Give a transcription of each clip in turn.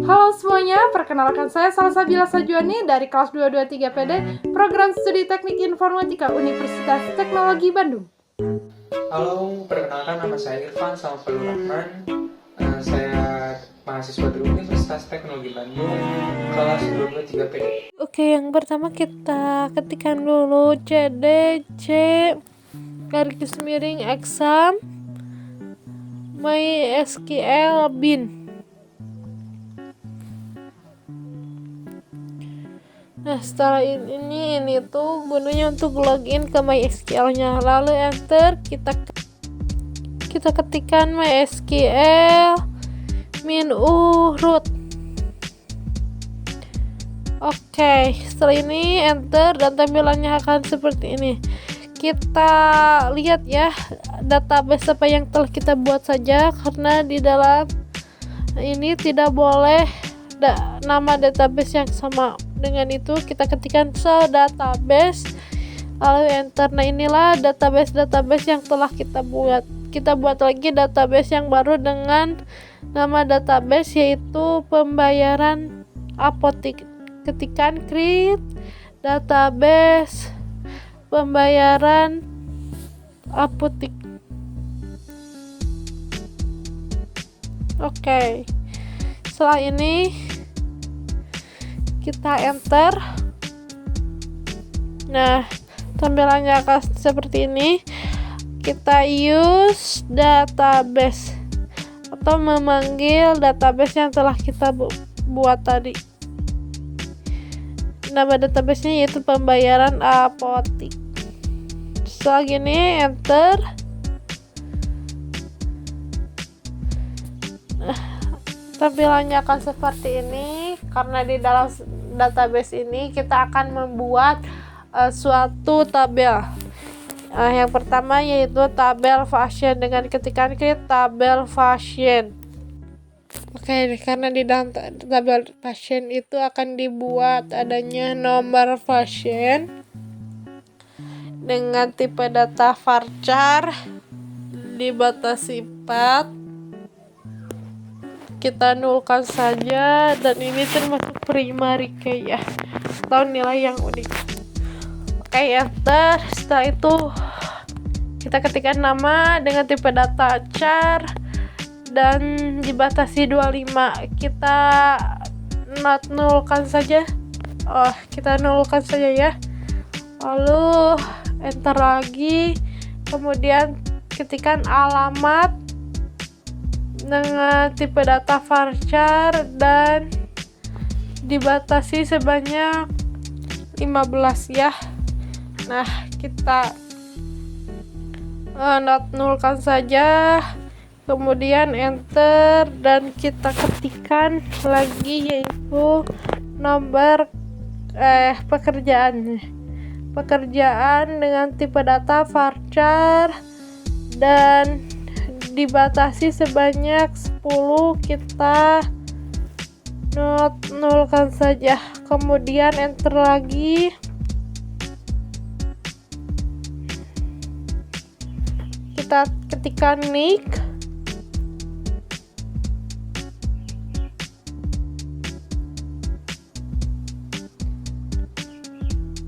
Halo semuanya, perkenalkan saya Salsabila Sajuani dari kelas 223 PD, Program Studi Teknik Informatika Universitas Teknologi Bandung. Halo, perkenalkan nama saya Irfan Samafalur Rahman. Saya mahasiswa di Universitas Teknologi Bandung, kelas 223 PD. Oke, yang pertama kita ketikkan dulu CDC garis miring exam MySQL bin. Nah, setelah ini tuh gunanya untuk login ke MySQL-nya. Lalu enter, kita ketikkan MySQL min root. Oke, setelah ini enter dan tampilannya akan seperti ini. Kita lihat ya database apa yang telah kita buat saja, karena di dalam ini tidak boleh nama database yang sama dengan itu. Kita ketikkan database lalu enter. Nah, inilah database yang telah kita buat. Kita buat lagi database yang baru dengan nama database yaitu pembayaran apotik. Ketikkan create database pembayaran apotik. Oke. Setelah ini kita enter. Nah, tampilannya akan seperti ini. Kita use database atau memanggil database yang telah kita buat tadi. Nama database-nya yaitu pembayaran apotik. Setelah gini enter. Tampilannya akan seperti ini, karena di dalam database ini kita akan membuat suatu tabel. Yang pertama yaitu tabel fashion dengan ketikan create tabel fashion. Oke, karena di dalam tabel fashion itu akan dibuat adanya nomor fashion dengan tipe data varchar dibatasi 4. Kita nulkan saja, dan ini termasuk primary key ya, atau nilai yang unik. Oke, enter. Setelah itu kita ketikkan nama dengan tipe data char dan dibatasi 25. Kita nulkan saja. Kita nulkan saja ya. Lalu enter lagi. Kemudian ketikkan alamat dengan tipe data varchar dan dibatasi sebanyak 15 ya. Nah, kita nulkan saja, kemudian enter, dan kita ketikkan lagi yaitu nomor pekerjaan dengan tipe data varchar dan dibatasi sebanyak 10. Kita nulkan saja, kemudian enter lagi. Kita ketikkan nick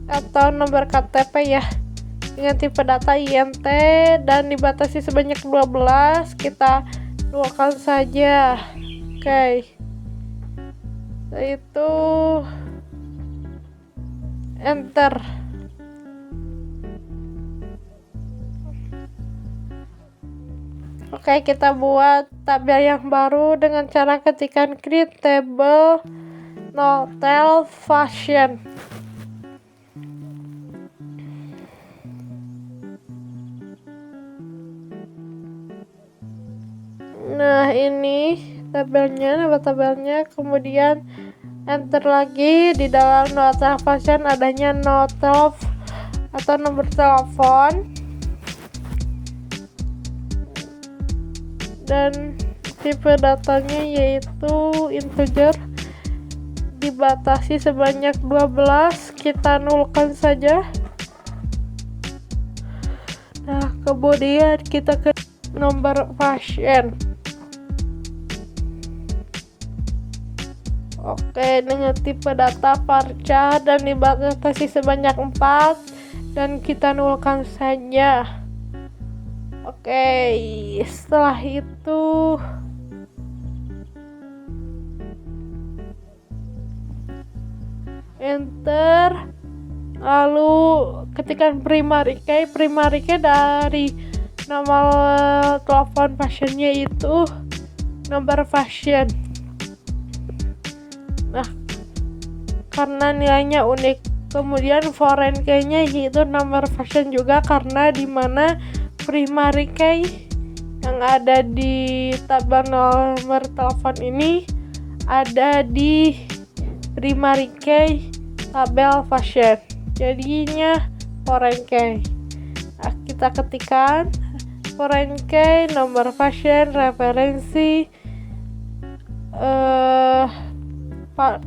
atau nomor KTP ya, dengan tipe data INT dan dibatasi sebanyak 12. Kita nulkan saja. Oke. Itu enter. Oke, kita buat tabel yang baru dengan cara ketikkan create table notel fashion. Nah, ini nama tabelnya, kemudian enter lagi. Di dalam notel fashion adanya notel atau nomor telepon dan tipe datanya yaitu integer, dibatasi sebanyak 12. Kita nulkan saja. Nah, kemudian kita ke nomor pasien. Oke, dengan tipe data varchar dan dibatasi sebanyak 4 dan kita nulkan saja. Oke, setelah itu enter, lalu ketikkan primary key dari nomor telepon pasiennya itu nomor pasien. Nah, karena nilainya unik. Kemudian foreign key-nya yaitu nomor pasien juga, karena dimana primary key yang ada di tabel nomor telepon ini ada di primary key tabel pasien, jadinya foreign key. Nah, kita ketikkan foreign key, nomor pasien, referensi,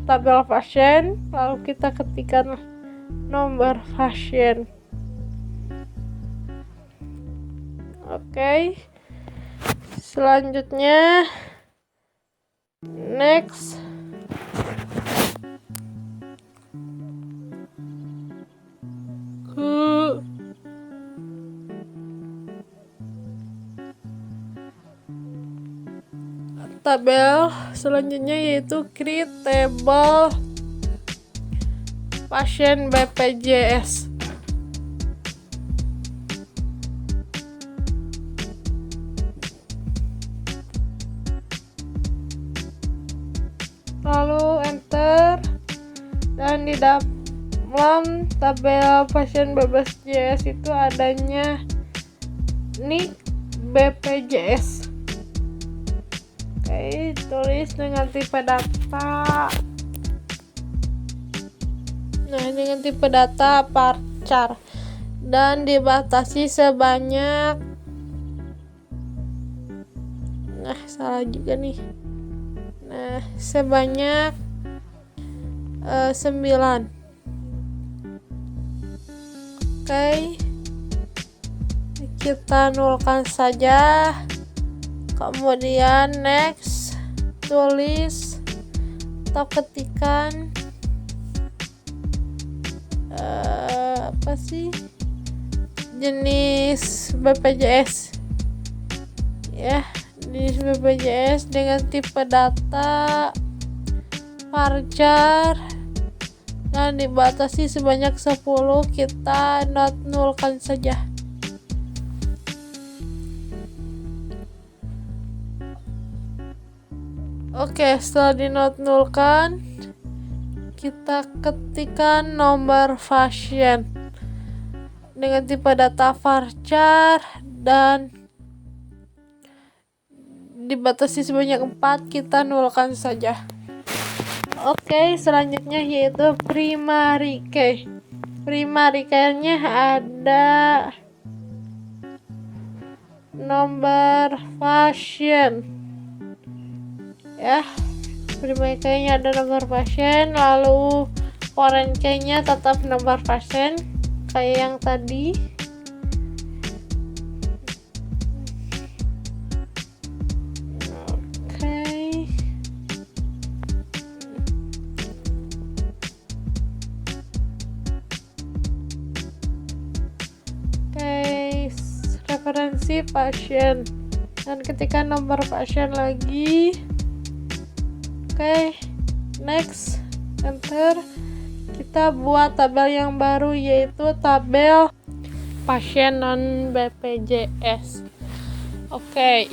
tabel pasien, lalu kita ketikkan nomor pasien. Oke, selanjutnya next. Tabel selanjutnya yaitu create table pasien BPJS. Lalu enter, dan di dalam tabel pasien BPJS itu adanya NIK BPJS. Oke, tulis dengan tipe data. Nah, dengan tipe data varchar dan dibatasi sebanyak, nah salah juga nih. Nah, sebanyak 9. Oke, kita nulkan saja. Kemudian next, tulis atau ketikkan apa sih jenis BPJS ya, jenis BPJS dengan tipe data varchar dan dibatasi sebanyak 10. Kita nulkan saja. Oke, setelah dinulkan, kita ketikkan nomor pasien dengan tipe data varchar dan dibatasi sebanyak 4. Kita nulkan saja. Oke, selanjutnya yaitu primary key. Primary key-nya ada nomor pasien ya, primary key-nya ada nomor pasien, lalu foreign key-nya tetap nomor pasien kayak yang tadi. Referensi pasien dan ketikkan nomor pasien lagi. Oke, next, enter. Kita buat tabel yang baru yaitu tabel pasien non BPJS. Oke,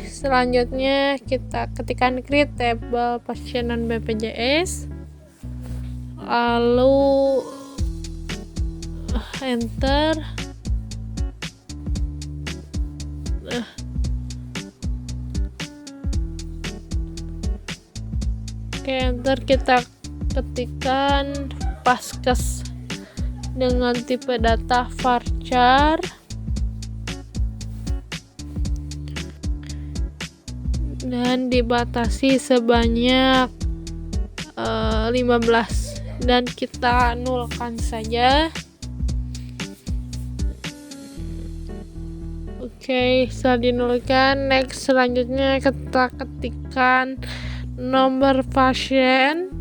selanjutnya kita ketikkan create table pasien non BPJS, lalu enter. Oke, enter, kita ketikkan paskes dengan tipe data varchar dan dibatasi sebanyak 15 dan kita nulkan saja. Oke, setelah dinulkan, next, selanjutnya kita ketikkan nomor pasien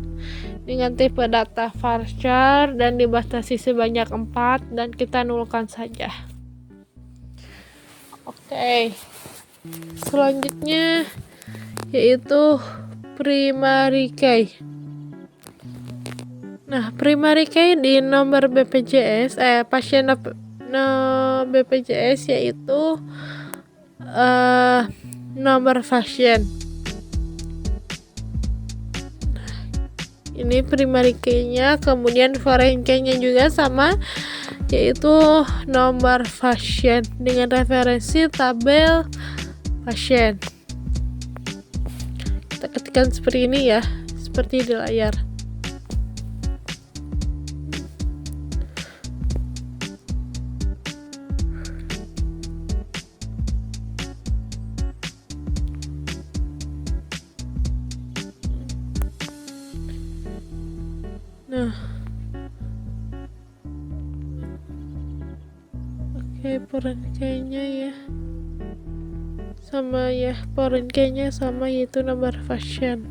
dengan tipe data varchar dan dibatasi sebanyak 4 dan kita nulkan saja. Oke. Selanjutnya yaitu primary key. Nah, primary key di nomor BPJS pasien BPJS yaitu nomor pasien. Ini primary key-nya, kemudian foreign key-nya juga sama, yaitu nomor pasien dengan referensi tabel pasien. Kita ketikkan seperti ini ya, seperti di layar. Nah, oke, foreign key-nya ya sama ya, foreign key-nya sama, yaitu nomor pasien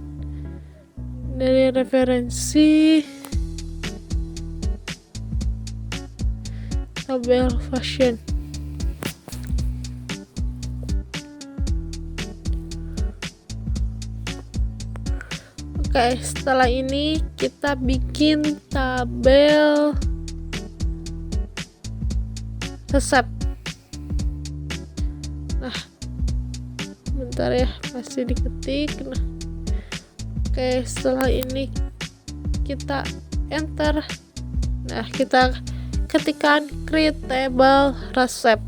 dari referensi tabel pasien. Oke, setelah ini kita bikin tabel resep. Nah, bentar ya, masih diketik. Nah, oke, setelah ini kita enter. Nah, kita ketikkan create table resep.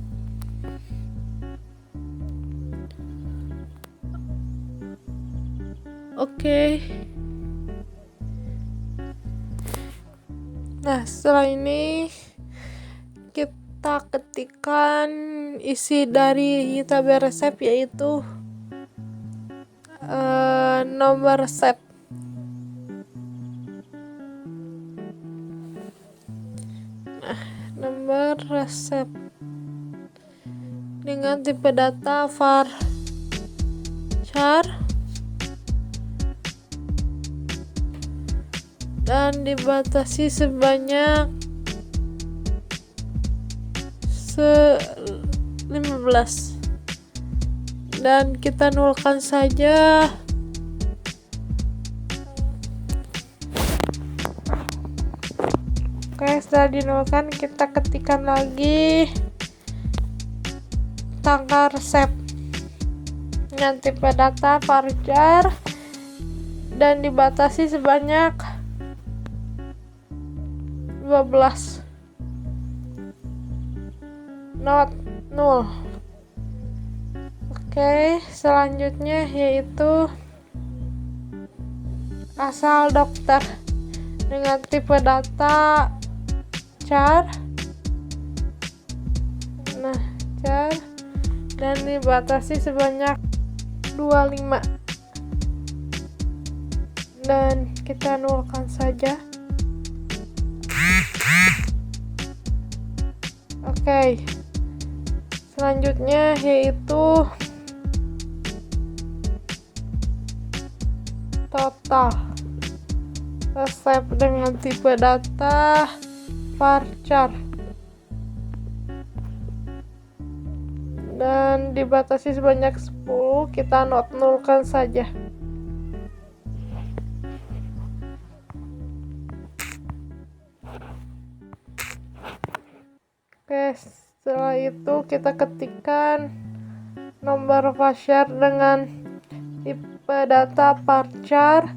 Oke. Nah, setelah ini kita ketikkan isi dari tabel resep, yaitu nomor resep. Nah, nomor resep dengan tipe data varchar dan dibatasi sebanyak 15 dan kita nulkan saja. Oke, setelah dinulkan kita ketikkan lagi tanggal resep dengan tipe data varchar dan dibatasi sebanyak 12 not null. Oke, selanjutnya yaitu asal dokter dengan tipe data char. Nah, char dan dibatasi sebanyak 25 dan kita nulkan saja. Oke, selanjutnya yaitu total resep dengan tipe data varchar dan dibatasi sebanyak 10, kita nulkan saja. Oke, setelah itu kita ketikkan nomor varchar dengan tipe data varchar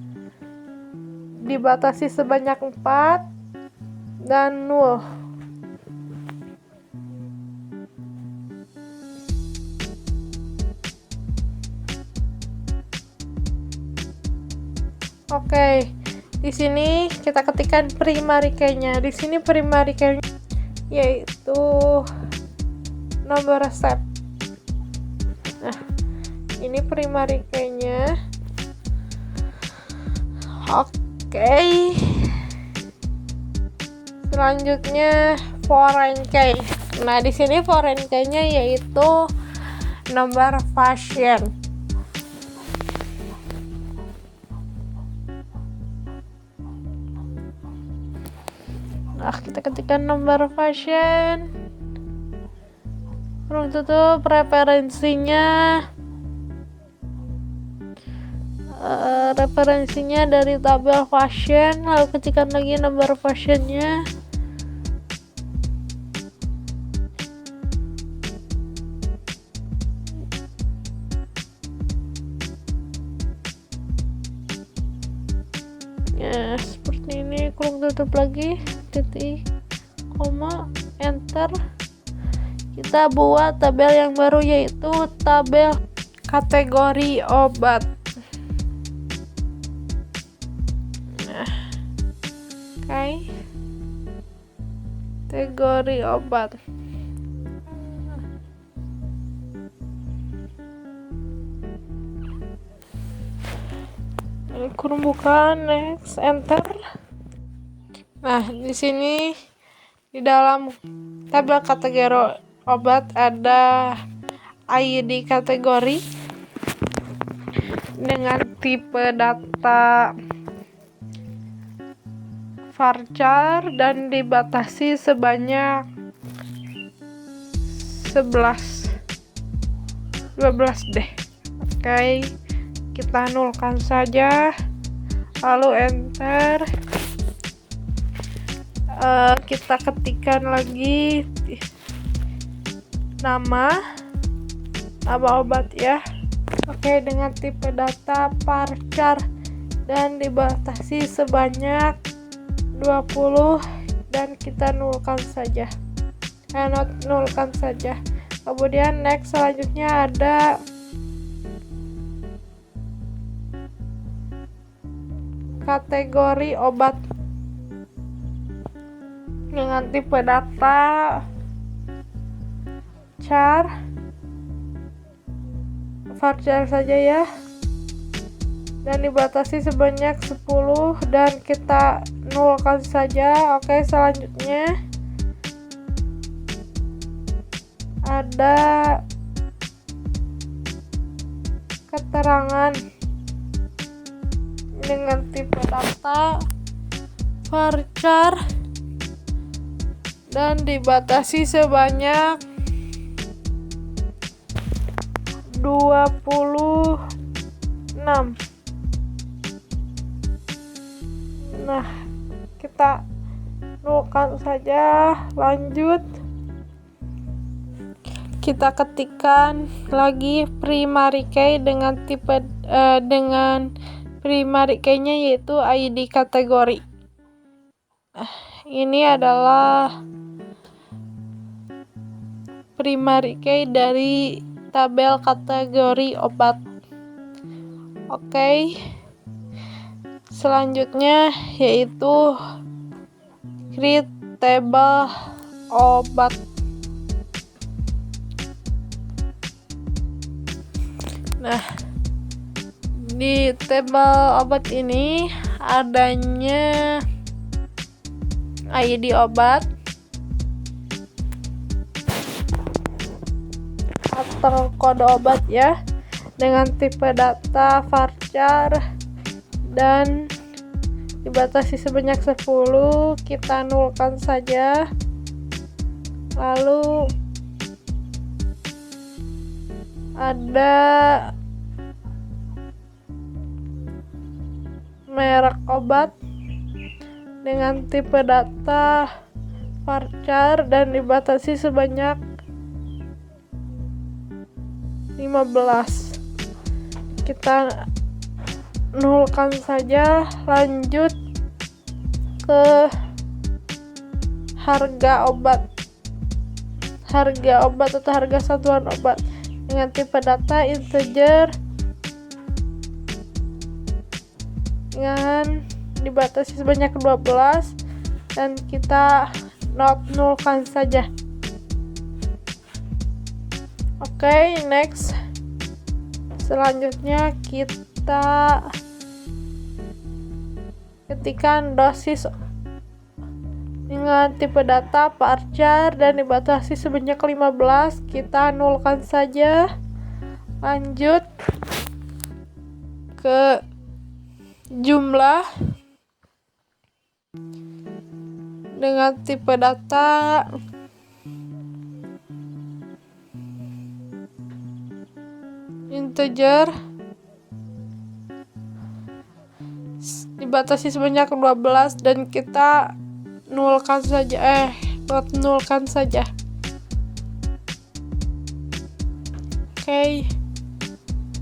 dibatasi sebanyak 4 dan 0. Oke, di sini kita ketikkan primary key-nya. Di sini primary key-nya yaitu nomor resep. Nah, ini primary key-nya. Oke. Selanjutnya foreign key. Nah, di sini foreign key-nya yaitu nomor pasien. Kita ketikkan nomor pasien, kurung tutup referensinya. Referensinya dari tabel pasien, lalu ketikkan lagi nomor pasiennya. Ya, seperti ini, kurung tutup lagi, titik, koma, enter. Kita buat tabel yang baru, yaitu tabel kategori obat. Kategori obat. Kurung buka, next, enter. Nah, di sini di dalam tabel kategori obat ada ID kategori dengan tipe data varchar dan dibatasi sebanyak 12 deh. Oke, kita nolkan saja, lalu enter. Kita ketikkan lagi nama obat ya. Oke, dengan tipe data varchar dan dibatasi sebanyak 20 dan kita nolkan saja. Nolkan saja. Kemudian next, selanjutnya ada kategori obat dengan tipe data varchar saja ya, dan dibatasi sebanyak 10 dan kita nolkan saja. Oke, selanjutnya ada keterangan dengan tipe data varchar dan dibatasi sebanyak 26. Nah, kita nolkan saja, lanjut. Kita ketikkan lagi primary key dengan tipe dengan primary key-nya yaitu ID kategori. Ini adalah primary key dari tabel kategori obat. Oke. Selanjutnya yaitu create table obat. Nah, di tabel obat ini adanya ID obat atau kode obat ya, dengan tipe data varchar dan dibatasi sebanyak 10. Kita nolkan saja, lalu ada merek obat dengan tipe data varchar dan dibatasi sebanyak 15. Kita nolkan saja, lanjut ke harga obat atau harga satuan obat dengan tipe data integer dengan dibatasi sebanyak 12 dan kita nolkan saja. Oke, next. Selanjutnya kita ketikkan dosis dengan tipe data varchar dan dibatasi sebanyak 15. Kita nolkan saja, lanjut ke jumlah dengan tipe data integer dibatasi sebanyak 12 dan kita nulkan saja Oke,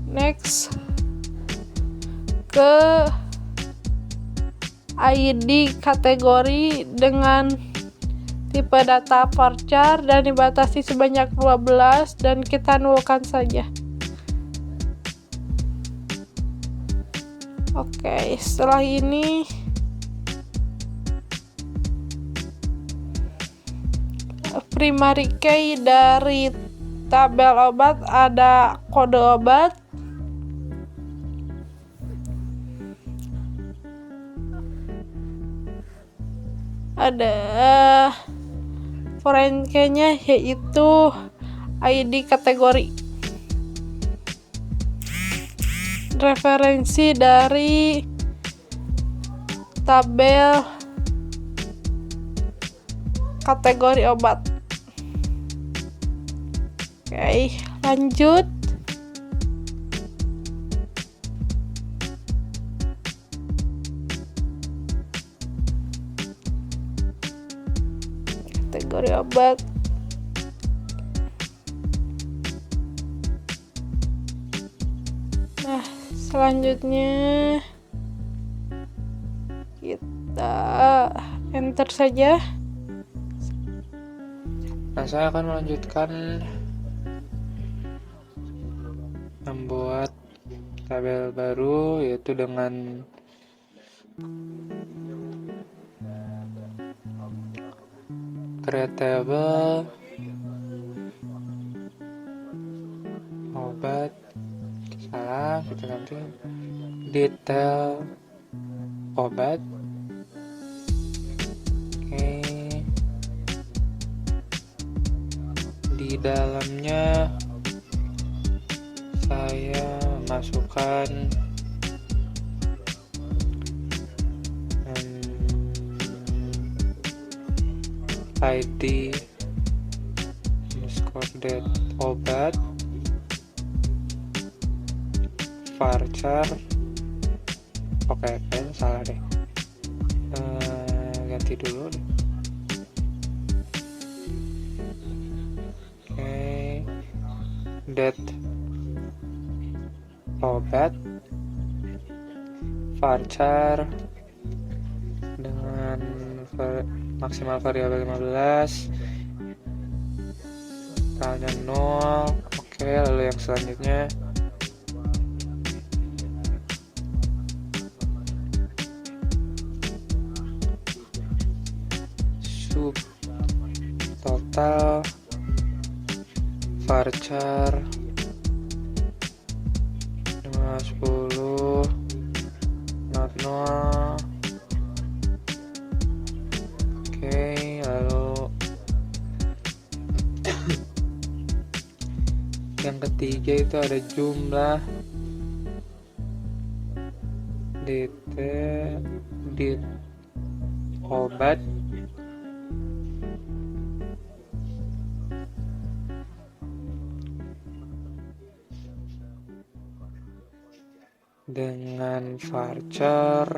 next ke ID kategori dengan tipe data varchar dan dibatasi sebanyak 12 dan kita nulkan saja. Oke, setelah ini primary key dari tabel obat ada kode obat, ada foreign key-nya yaitu ID kategori, referensi dari tabel kategori obat. Oke, lanjut. Kategori obat. Nah, selanjutnya kita enter saja. Nah, saya akan melanjutkan membuat tabel baru, yaitu dengan create table obat, salah, kita ganti detail obat. Oke, di dalamnya saya masukkan ID underscore obat varchar. Oke, kayaknya salah deh, ganti dulu deh. Oke, date obat varchar dengan maksimal variabel 15, tanya 0. Oke, lalu yang selanjutnya sub total varchar 10 not 0. Oke, lalu yang ketiga itu ada jumlah dit obat dengan varchar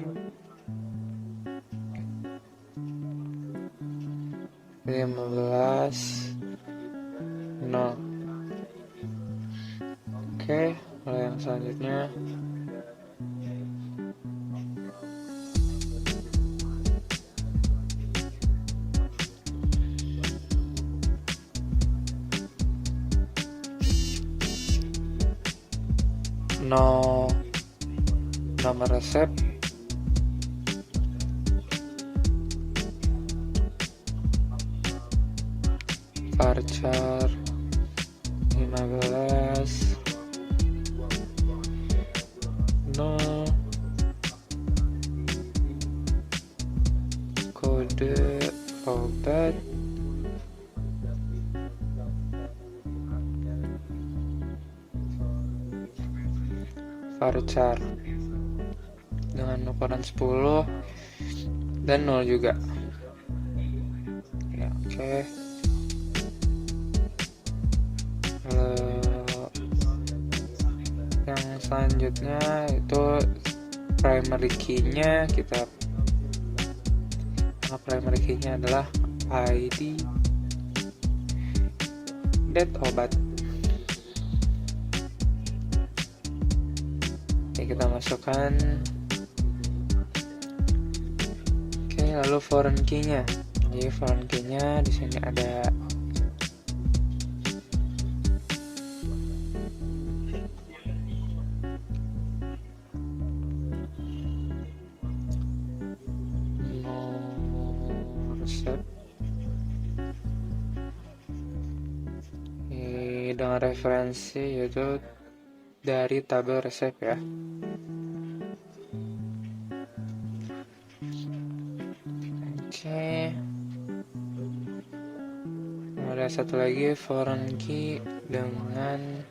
15 0. Oke, lalu yang selanjutnya nomor resep varchar 15 0 kode obat varchar dengan ukuran 10 dan 0 juga. Oke. Yang selanjutnya itu primary key-nya primary key-nya adalah ID date obat. Oke, kita masukkan. Oke, lalu foreign key-nya. Jadi foreign key-nya di sini ada resep dengan referensi yaitu dari tabel resep ya. Oke. Ada satu lagi foreign key dengan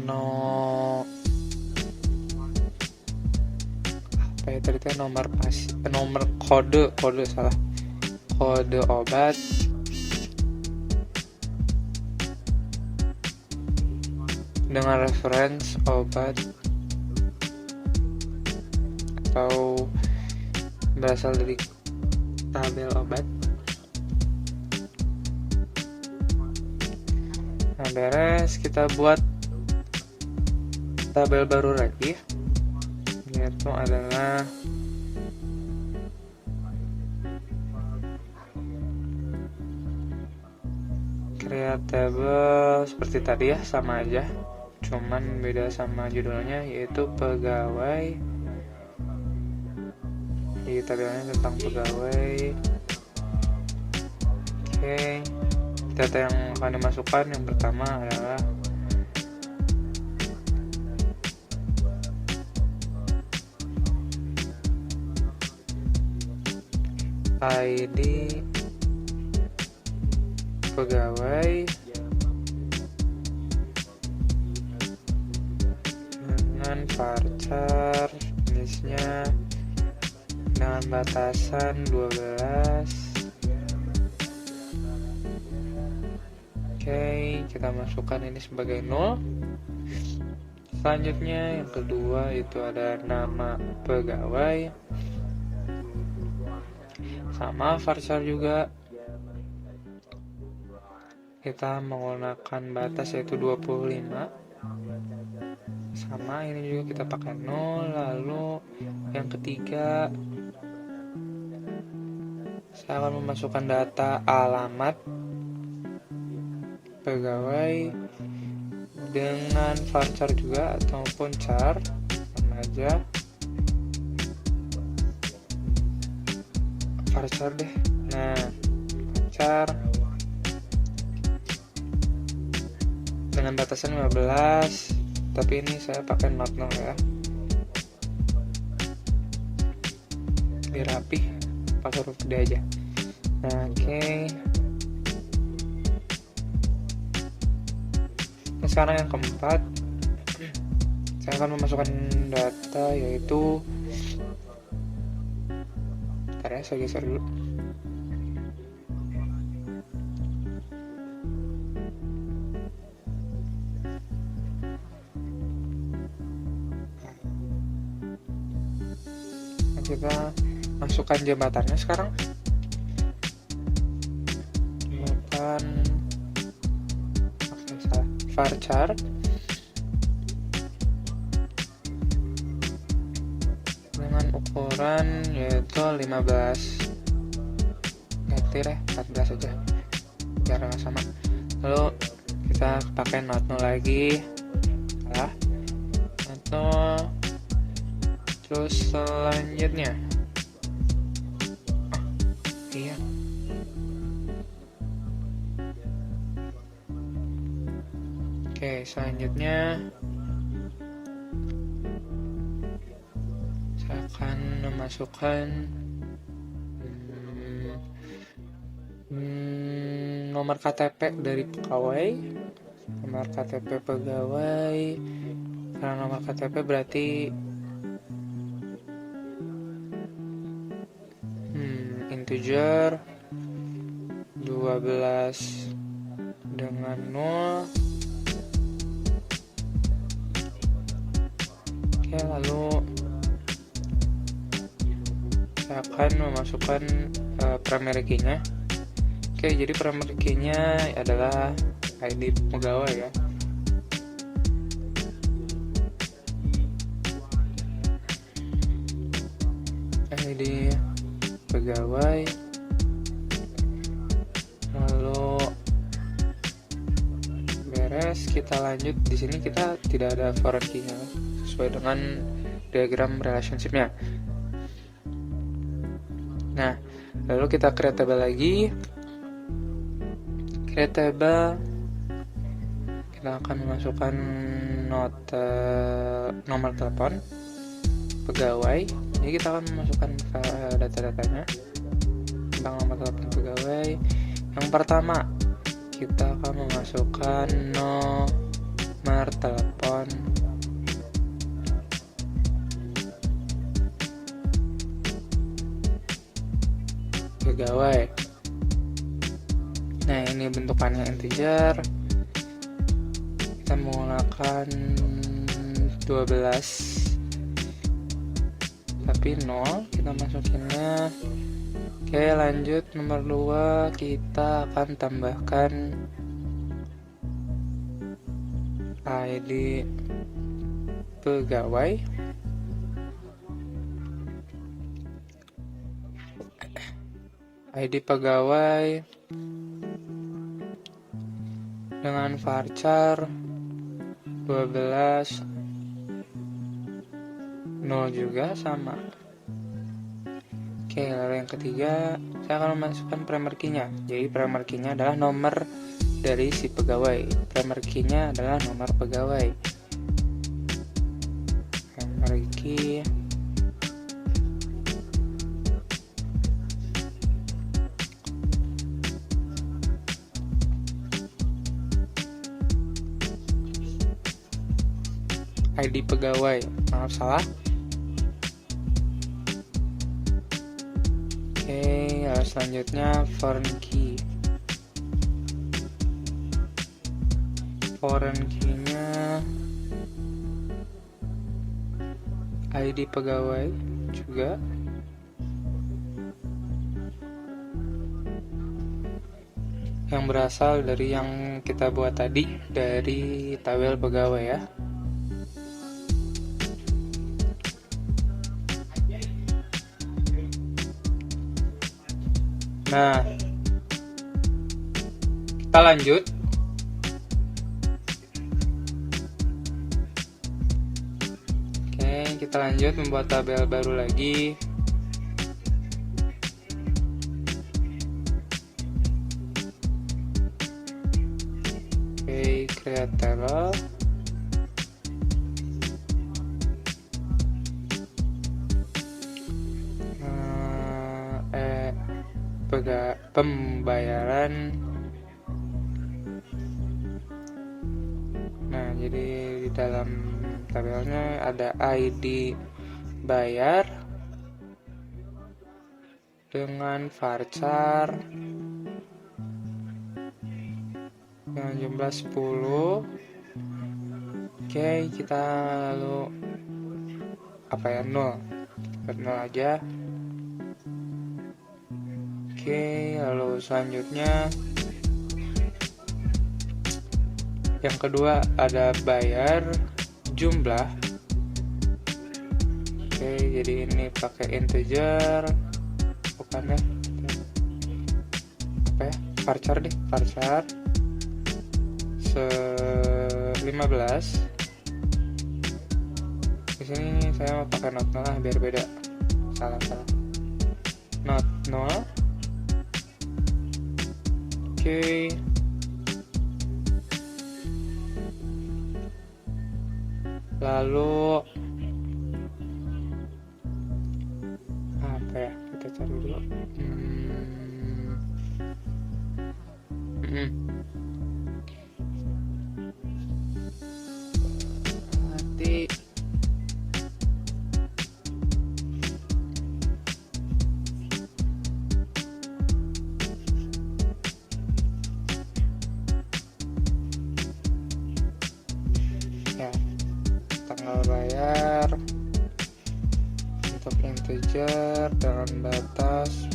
nomor kode obat dengan reference obat atau berasal dari tabel obat. Nah, beres, kita buat tabel baru lagi, yaitu adalah create table seperti tadi ya, sama aja, cuman beda sama judulnya, yaitu pegawai. Jadi tabelnya tentang pegawai. Oke, data yang akan dimasukkan yang pertama adalah ID pegawai dengan varchar jenisnya dengan batasan 12. Oke, kita masukkan ini sebagai 0. Selanjutnya yang kedua itu ada nama pegawai sama varchar juga. Kita menggunakan batas yaitu 25. Sama, ini juga kita pakai 0. Lalu yang ketiga, saya akan memasukkan data alamat pegawai dengan varchar juga ataupun char, sama aja. Varchar deh. Nah, varchar dengan batasan 15, tapi ini saya pakai not 0 ya, biar rapi, pakai huruf gede aja. Nah, oke. Nah, sekarang yang keempat, saya akan memasukkan data yaitu, bentar ya, saya geser dulu. Kita masukkan jabatannya sekarang. Jabatan varchar dengan ukuran yaitu 15, ganti deh 14 aja biar nggak sama. Lalu kita pakai not 0 lagi ya. Atau terus selanjutnya iya, oke, selanjutnya saya akan memasukkan nomor KTP dari pegawai, nomor KTP pegawai, karena nomor KTP berarti integer, 12 dengan 0. Oke, lalu saya akan memasukkan primary key-nya. Oke, jadi primary key-nya adalah ID pegawai ya. ID pegawai. Lalu beres, kita lanjut. Di sini kita tidak ada foreign key-nya sesuai dengan diagram relationship-nya. Nah, lalu kita create table lagi. Create table, kita akan memasukkan nomor telepon pegawai. Jadi kita akan memasukkan data-datanya tentang nomor telepon pegawai. Yang pertama, kita akan memasukkan nomor telepon pegawai. Nah, ini bentukannya integer. Kita menggunakan 12 tapi 0, kita masukinnya. Oke, lanjut nomor 2, kita akan tambahkan ID pegawai. ID pegawai dengan varchar 12 0 juga sama. Oke, lalu yang ketiga, saya akan memasukkan primary key-nya. Jadi primary key-nya adalah nomor dari si pegawai. Primary key-nya adalah nomor pegawai. Primary key ID pegawai. Maaf, salah. Oke, selanjutnya foreign key. Foreign key-nya ID pegawai juga. Yang berasal dari yang kita buat tadi, dari tabel pegawai ya. Nah, kita lanjut. Oke, kita lanjut membuat tabel baru lagi. Oke, create table. Pembayaran. Nah, jadi di dalam tabelnya ada ID bayar dengan varchar dengan jumlah 10. Oke, kita lalu apa ya, 0. Kita 0 aja. Oke, lalu selanjutnya yang kedua ada bayar jumlah. Oke, jadi ini pakai integer, bukan ya? Apa ya? Varchar deh, varchar 15. Di sini saya mau pakai not 0 lah biar beda. Salah. Not 0. Oke. Lalu apa ya, kita cari dulu. Nanti integer dengan batas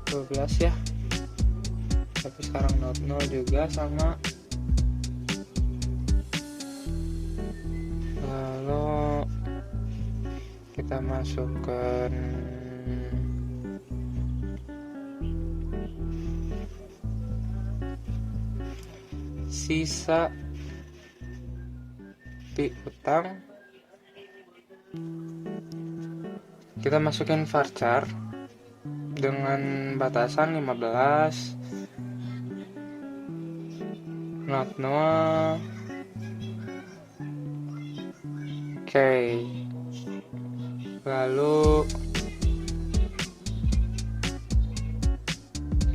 12 ya, tapi sekarang not null juga sama. Lalu kita masukkan sisa piutang, kita masukin varchar dengan batasan 15, not null. Oke. Lalu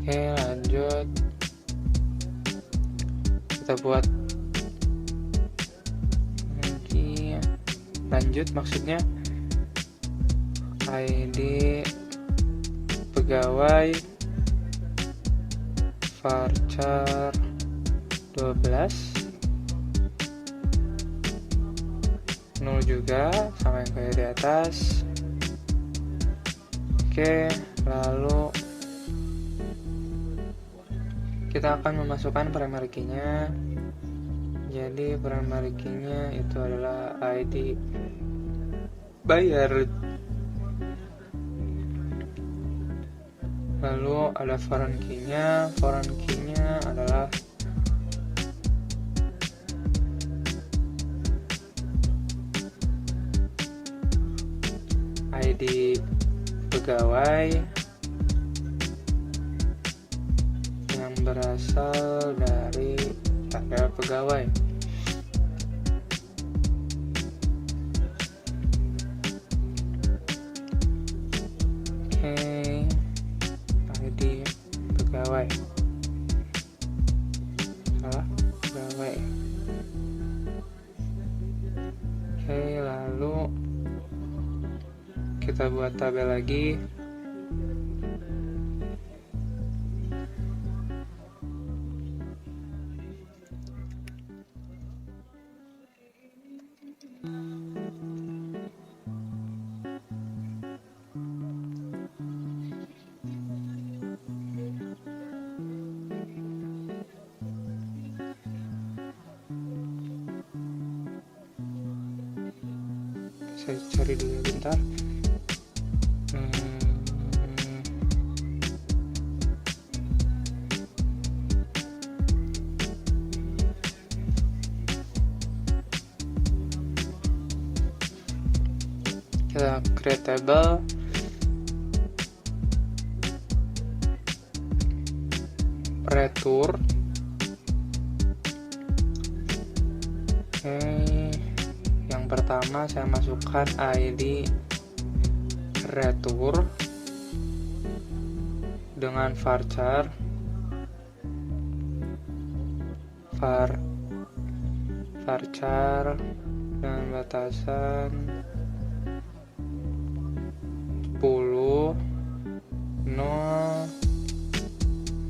lanjut kita buat lagi, lanjut maksudnya ID pegawai varchar 12 null juga sama yang kayak di atas. Oke, lalu kita akan memasukkan primary key-nya. Jadi primary key-nya itu adalah ID bayar. Lalu ada foreign key-nya. Foreign key-nya adalah ID pegawai yang berasal dari tabel pegawai. Oke, ID pegawai, salah pegawai. Oke, lalu kita buat tabel lagi. Saya cari dulu bentar. Kita create table, retur. Oke, yang pertama saya masukkan ID retur dengan varchar dengan batasan 10 0.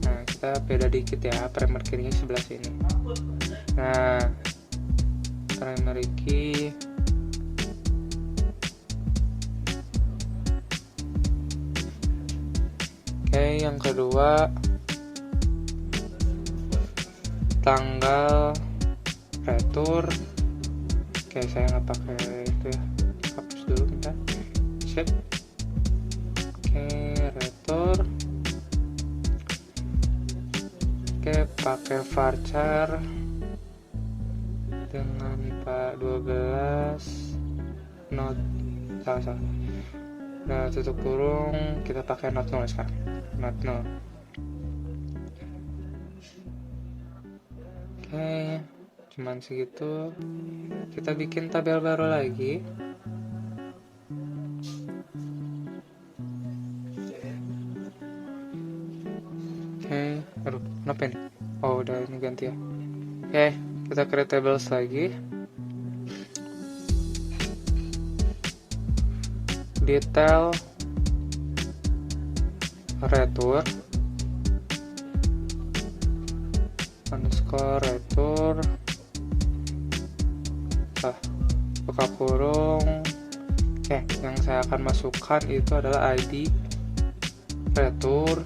Nah, kita beda dikit ya, primary key-nya sebelah sini. Nah, primary key oke, yang kedua tanggal retur. Oke, saya nggak pakai itu ya, hapus dulu bentar. Sip. Oke, retur. Oke, pakai varchar dengan 12 not salah. Nah, tutup kurung, kita pakai not null sekarang. Not null. Oke, cuman segitu. Kita bikin tabel baru lagi. Oke, aduh, kenapa ini? Oh, udah ini ganti ya. Oke, kita create tables lagi. Detail retur underscore retur buka kurung. Yang saya akan masukkan itu adalah ID, retur,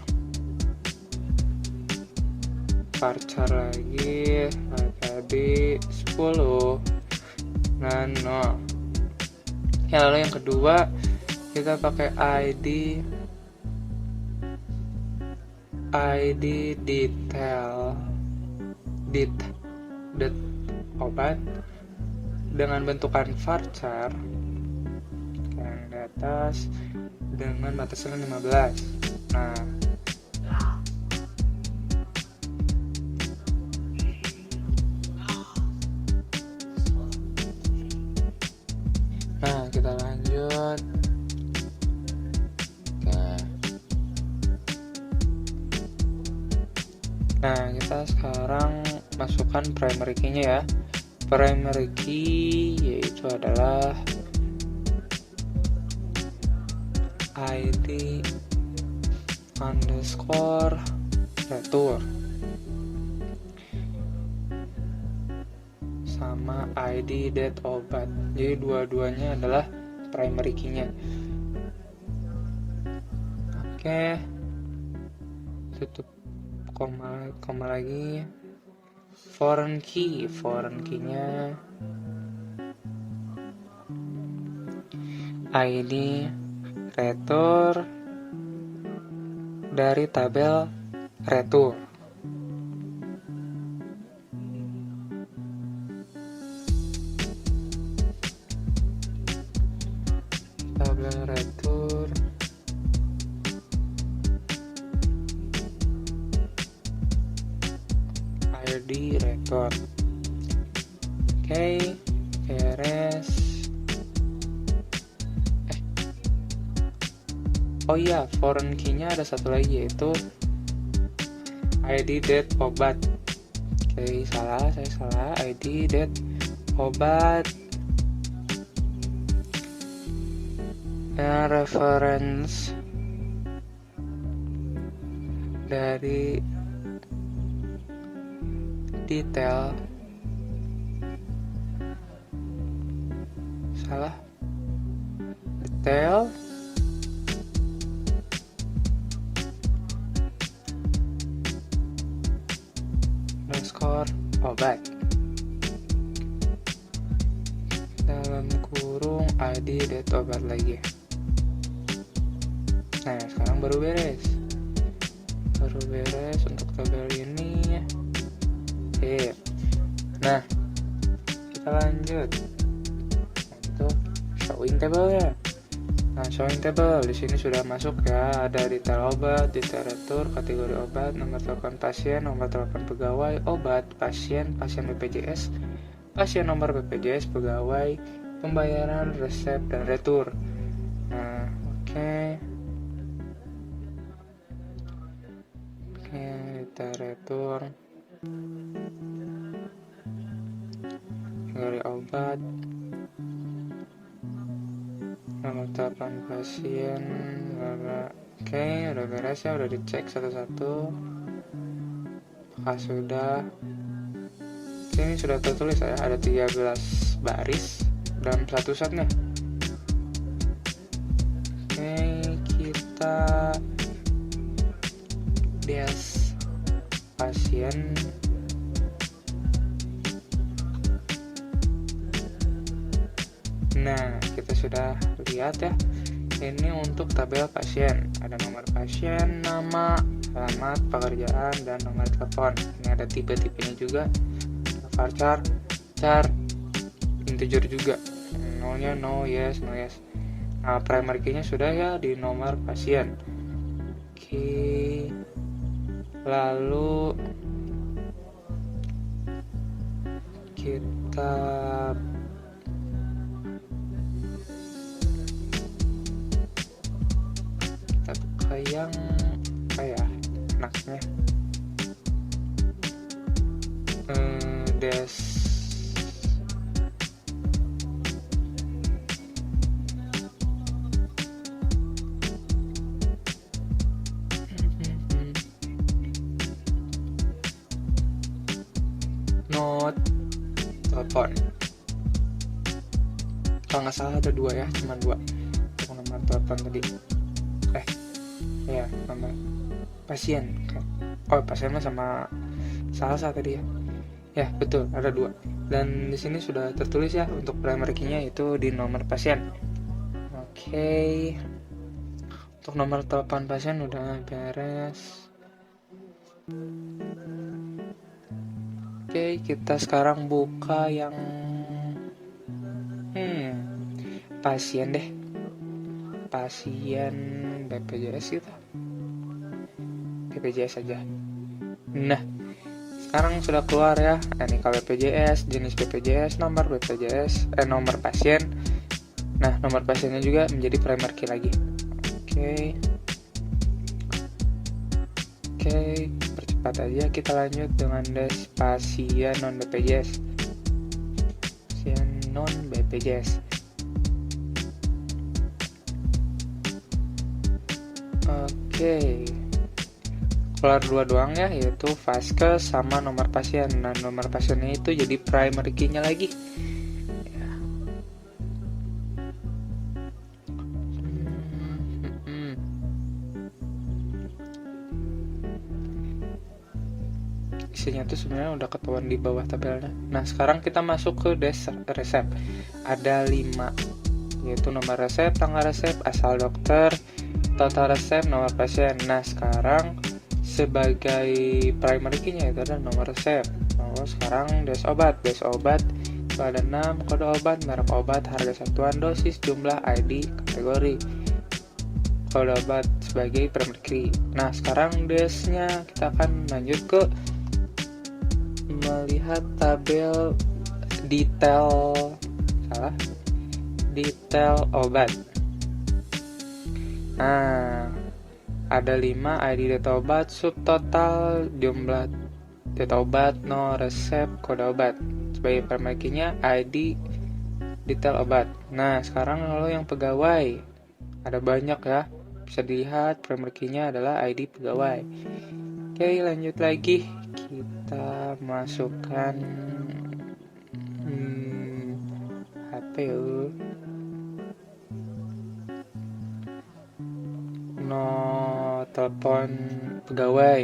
varchar lagi, tadi 10, dan 0. Lalu yang kedua kita pakai ID detail obat dengan bentukan varchar yang di atas dengan batasan 15. Nah, kita lanjut. Nah, kita sekarang masukkan primary key-nya ya. Primary key yaitu adalah ID underscore retur sama ID date obat. Jadi dua-duanya adalah primary key-nya. Oke. Tutup koma lagi. Foreign key-nya ID retur dari tabel retur. Tabel retur ID retur. Oke, beres. Oh iya, foreign key-nya ada satu lagi yaitu ID date obat. Oke, saya salah. ID date obat. Reference dari detail. Salah. Detail underscore obat dalam kurung ID date obat lagi. Nah, sekarang baru beres untuk tabel ini. Oke. Nah, kita lanjut untuk showing table ya. Nah, showing table di sini sudah masuk ya, ada detail obat, detail retur, kategori obat, nomor telepon pasien, nomor telepon pegawai, obat, pasien BPJS, pasien nomor BPJS, pegawai, pembayaran, resep, dan retur. Nah, oke, detail retur, kategori obat, nomor telepon pasien. Oke, udah beres ya, udah dicek satu-satu. Apakah sudah? Ini sudah tertulis ya, ada 13 baris dalam satu set nih. Oke, kita des pasien. Nah, kita sudah lihat ya, ini untuk tabel pasien. Ada nomor pasien, nama, alamat, pekerjaan, dan nomor telepon. Ini ada tipe-tipenya juga, varchar, char, integer juga. No-nya no, yes, no, yes. Nah, primary key-nya sudah ya di nomor pasien. Oke, lalu kita buka yang apa ya enaknya, des note telepon. kalau nggak salah ada 2 ya, cuma 2 untuk nomor telepon tadi. Nomor pasien. Pasien mah sama salsa tadi ya. Ya betul, ada 2. Dan di sini sudah tertulis ya untuk primary key-nya itu di nomor pasien. Oke. Untuk nomor telepon pasien udah beres. Oke, kita sekarang buka yang pasien deh. Pasien BPJS gitu. BPJS aja. Nah, sekarang sudah keluar ya. Ini kalau BPJS, jenis BPJS, nomor BPJS, nomor pasien. Nah, nomor pasiennya juga menjadi primary key lagi. Oke, percepat aja, kita lanjut dengan des pasien non BPJS. Pasien non BPJS. Oke. Keluar 2 doang ya, yaitu vaskes sama nomor pasien. Nah, nomor pasiennya itu jadi primary key-nya lagi. Isinya tuh sebenarnya udah ketahuan di bawah tabelnya. Nah, sekarang kita masuk ke des resep. Ada 5, yaitu nomor resep, tanggal resep, asal dokter, total resep, nomor pasien. Nah, sekarang sebagai primary key-nya itu ada nomor resep. Sekarang des obat itu ada 6, kode obat, merek obat, harga satuan, dosis, jumlah, ID, kategori. Kode obat sebagai primary key. Nah, sekarang desnya kita akan lanjut ke melihat tabel detail obat. Nah, ada 5 ID data obat, subtotal, jumlah data obat, no resep, kode obat. Sebagai primary key-nya ID detail obat. Nah, sekarang kalau yang pegawai ada banyak ya. Bisa dilihat primary key-nya adalah ID pegawai. Oke, lanjut lagi. Kita masukkan HP telepon pegawai.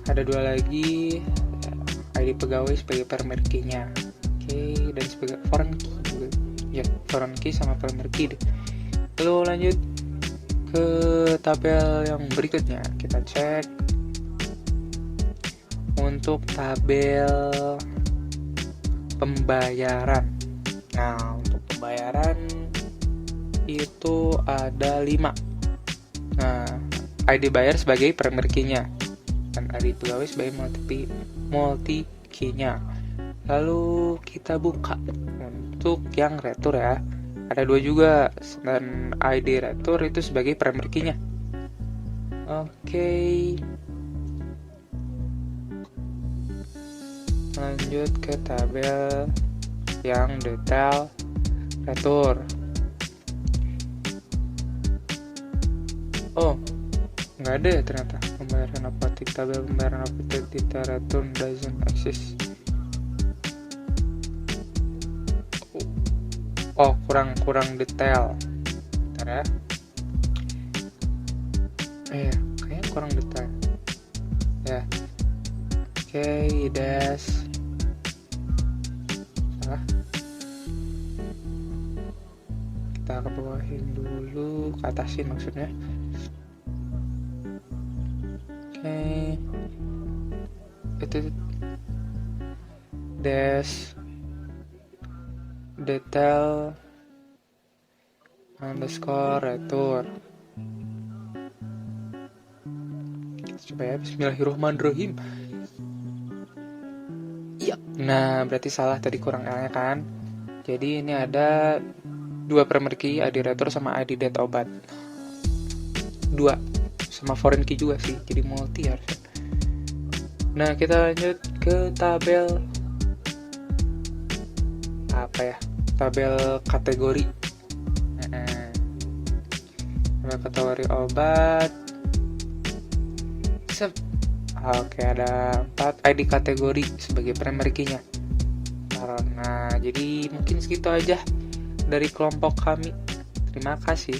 Ada 2 lagi, ID pegawai sebagai primary key-nya. Oke, dan sebagai foreign key juga. Ya, foreign key sama primary key deh. Lalu lanjut ke tabel yang berikutnya. Kita cek untuk tabel pembayaran. Nah, untuk pembayaran itu ada 5. Nah, ID bayar sebagai primary key-nya dan ID pegawai sebagai multi key-nya. Lalu kita buka untuk yang retur ya. Ada 2 juga, dan ID retur itu sebagai primary key-nya. Oke. Lanjut ke tabel yang detail retur. Nggak ada ya ternyata pembayaran apotek. Tabel pembayaran apotek detail return doesn't exist. Kurang detail. Bentar ya. Kayaknya kurang detail. Ya. Oke, des. Salah. Kita ke bawahin dulu, ke atasin maksudnya. Oke. Itu des detail underscore retur. Coba ya, bismillahirrahmanirrahim. Iya. Nah, berarti salah tadi, kurang L-nya kan. Jadi ini ada 2 primary key, ID retur sama ID data obat. 2 sama foreign key juga sih, jadi multi harusnya. Nah, kita lanjut ke tabel tabel kategori. Tabel kategori obat. Oke, ada 4 ID kategori sebagai primary key-nya. Nah, jadi mungkin segitu aja dari kelompok kami. Terima kasih.